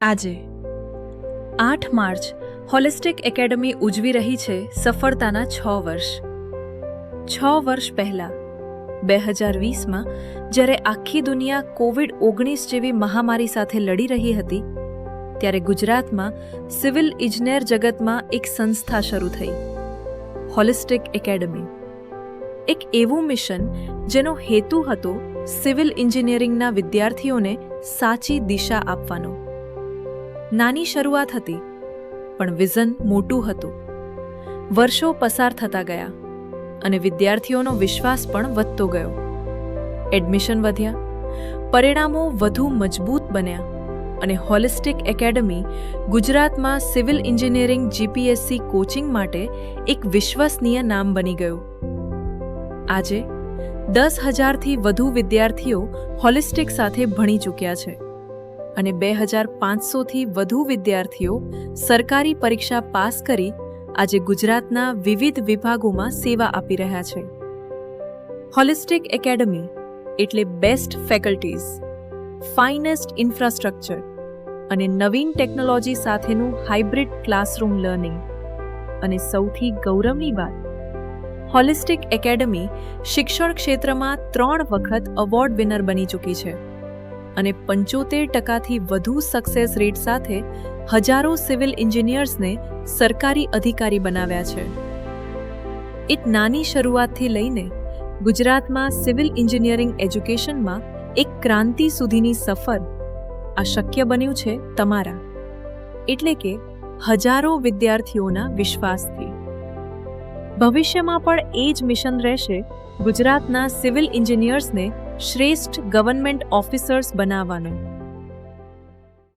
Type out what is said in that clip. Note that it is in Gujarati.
આજે 8 માર્ચ હોલિસ્ટિક એકેડમી ઉજવી રહી છે સફળતાના 6 વર્ષ. 6 વર્ષ પહેલાં 2020માં જ્યારે આખી દુનિયા કોવિડ-19 જેવી મહામારી સાથે લડી રહી હતી, ત્યારે ગુજરાતમાં સિવિલ ઇજનેર જગતમાં એક સંસ્થા શરૂ થઈ, હોલિસ્ટિક એકેડમી. એક એવું મિશન જેનો હેતુ હતો સિવિલ એન્જિનિયરિંગના વિદ્યાર્થીઓને સાચી દિશા આપવાનો. નાની શરૂઆત હતી, પણ વિઝન મોટું હતું. વર્ષો પસાર થતા ગયા અને વિદ્યાર્થીઓનો વિશ્વાસ પણ વધતો ગયો. એડમિશન વધ્યા, પરિણામો વધુ મજબૂત બન્યા અને હોલિસ્ટિક એકેડમી ગુજરાતમાં સિવિલ એન્જિનિયરિંગ જીપીએસસી કોચિંગ માટે એક વિશ્વસનીય નામ બની ગયું. આજે 10,000થી વધુ વિદ્યાર્થીઓ હોલિસ્ટિક સાથે ભણી ચૂક્યા છે અને 2,500થી વધુ વિદ્યાર્થીઓ સરકારી પરીક્ષા પાસ કરી આજે ગુજરાતના વિવિધ વિભાગોમાં સેવા આપી રહ્યા છે. હોલિસ્ટિક એકેડમી એટલે બેસ્ટ ફેકલ્ટીઝ, ફાઇનેસ્ટ ઇન્ફ્રાસ્ટ્રક્ચર અને નવીન ટેકનોલોજી સાથેનું હાઇબ્રિડ ક્લાસરૂમ લર્નિંગ. અને સૌથી ગૌરવની વાત, હોલિસ્ટિક એકેડમી શિક્ષણ ક્ષેત્રમાં 3 વખત એવોર્ડ વિનર બની ચૂકી છે અને 75%થી વધુ સક્સેસ રેટ સાથે હજારો સિવિલ એન્જિનિયર્સને સરકારી અધિકારી બનાવ્યા છે. એક નાની શરૂઆતથી લઈને ગુજરાતમાં સિવિલ એન્જિનિયરિંગ એજ્યુકેશનમાં એક ક્રાંતિ સુધીની સફર આ શક્ય બન્યું છે તમારા, એટલે કે હજારો વિદ્યાર્થીઓના વિશ્વાસથી. ભવિષ્યમાં પણ એ જ મિશન રહેશે ગુજરાતના સિવિલ એન્જિનિયર્સને શ્રેષ્ઠ ગવર્નમેન્ટ ઓફિસર્સ બનાવવાનું.